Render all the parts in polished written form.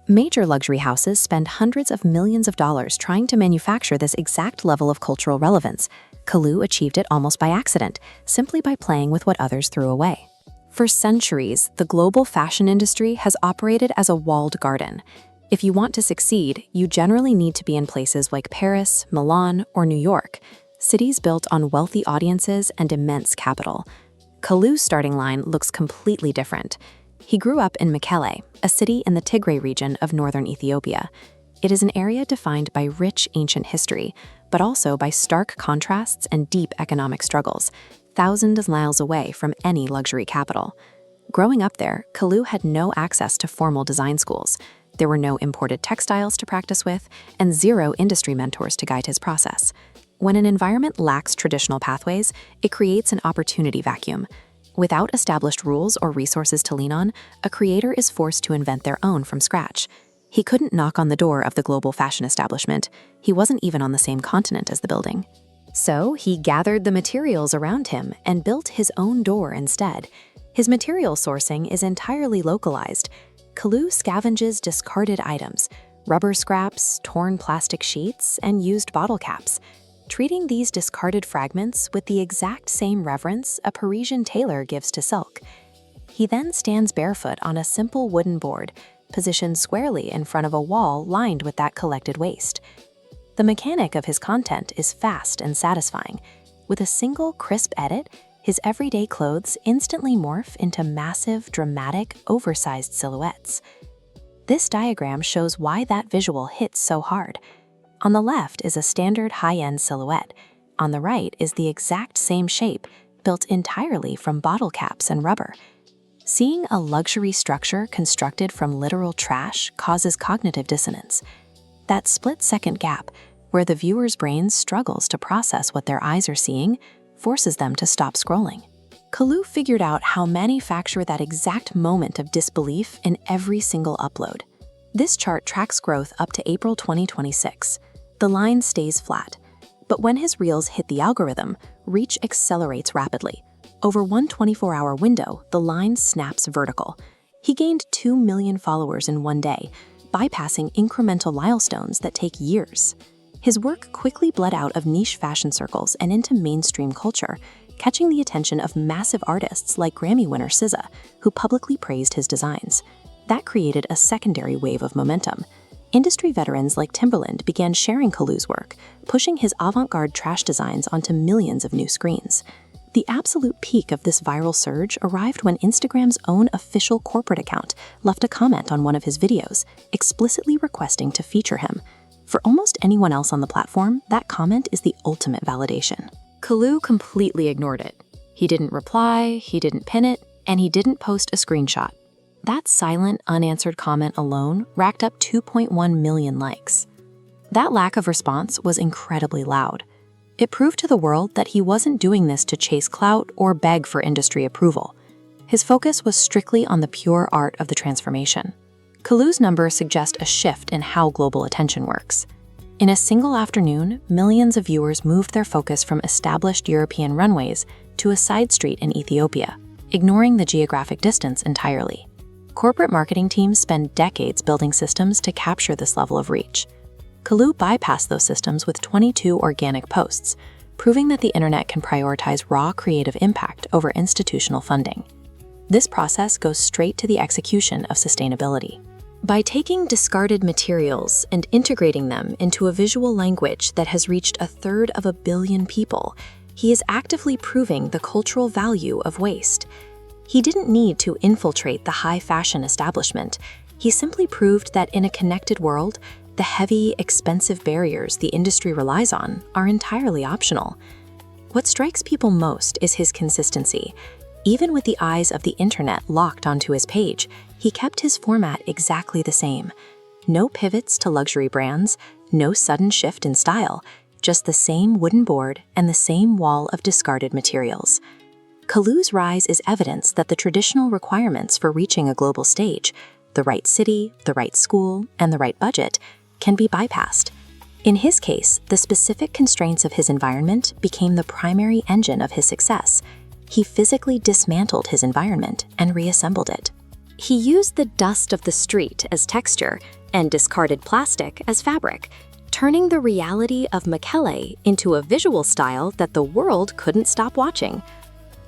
Major luxury houses spend hundreds of millions of dollars trying to manufacture this exact level of cultural relevance. Kalu achieved it almost by accident, simply by playing with what others threw away. For centuries, the global fashion industry has operated as a walled garden. If you want to succeed, you generally need to be in places like Paris, Milan, or New York, cities built on wealthy audiences and immense capital. Kalu's starting line looks completely different. He grew up in Mekelle, a city in the Tigray region of northern Ethiopia. It is an area defined by rich ancient history, but also by stark contrasts and deep economic struggles, thousands of miles away from any luxury capital. Growing up there, Kalu had no access to formal design schools. There were no imported textiles to practice with, and zero industry mentors to guide his process. When an environment lacks traditional pathways, it creates an opportunity vacuum. Without established rules or resources to lean on, a creator is forced to invent their own from scratch. He couldn't knock on the door of the global fashion establishment. He wasn't even on the same continent as the building. So he gathered the materials around him and built his own door instead. His material sourcing is entirely localized. Kalu scavenges discarded items, rubber scraps, torn plastic sheets, and used bottle caps, treating these discarded fragments with the exact same reverence a Parisian tailor gives to silk. He then stands barefoot on a simple wooden board, positioned squarely in front of a wall lined with that collected waste. The mechanic of his content is fast and satisfying. With a single crisp edit, his everyday clothes instantly morph into massive, dramatic, oversized silhouettes. This diagram shows why that visual hits so hard. On the left is a standard high-end silhouette. On the right is the exact same shape, built entirely from bottle caps and rubber. Seeing a luxury structure constructed from literal trash causes cognitive dissonance. That split-second gap, where the viewer's brain struggles to process what their eyes are seeing, forces them to stop scrolling. Kalu figured out how to manufacture that exact moment of disbelief in every single upload. This chart tracks growth up to April 2026. The line stays flat. But when his reels hit the algorithm, reach accelerates rapidly. Over one 24-hour window, the line snaps vertical. He gained 2 million followers in one day, bypassing incremental milestones that take years. His work quickly bled out of niche fashion circles and into mainstream culture, catching the attention of massive artists like Grammy winner SZA, who publicly praised his designs. That created a secondary wave of momentum. Industry veterans like Timberland began sharing Kalu's work, pushing his avant-garde trash designs onto millions of new screens. The absolute peak of this viral surge arrived when Instagram's own official corporate account left a comment on one of his videos, explicitly requesting to feature him. For almost anyone else on the platform, that comment is the ultimate validation. Kalu completely ignored it. He didn't reply, he didn't pin it, and he didn't post a screenshot. That silent, unanswered comment alone racked up 2.1 million likes. That lack of response was incredibly loud. It proved to the world that he wasn't doing this to chase clout or beg for industry approval. His focus was strictly on the pure art of the transformation. Kalu's numbers suggest a shift in how global attention works. In a single afternoon, millions of viewers moved their focus from established European runways to a side street in Ethiopia, ignoring the geographic distance entirely. Corporate marketing teams spend decades building systems to capture this level of reach. Kalu bypassed those systems with 22 organic posts, proving that the internet can prioritize raw creative impact over institutional funding. This process goes straight to the execution of sustainability. By taking discarded materials and integrating them into a visual language that has reached 1/3 billion people, he is actively proving the cultural value of waste. He didn't need to infiltrate the high fashion establishment. He simply proved that in a connected world, the heavy, expensive barriers the industry relies on are entirely optional. What strikes people most is his consistency. Even with the eyes of the internet locked onto his page, he kept his format exactly the same. No pivots to luxury brands, no sudden shift in style, just the same wooden board and the same wall of discarded materials. Kalu's rise is evidence that the traditional requirements for reaching a global stage, the right city, the right school, and the right budget, can be bypassed. In his case, the specific constraints of his environment became the primary engine of his success. He physically dismantled his environment and reassembled it. He used the dust of the street as texture and discarded plastic as fabric, turning the reality of Mekele into a visual style that the world couldn't stop watching.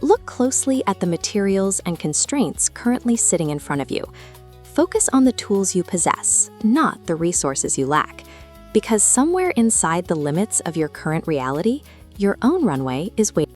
Look closely at the materials and constraints currently sitting in front of you. Focus on the tools you possess, not the resources you lack. Because somewhere inside the limits of your current reality, your own runway is waiting.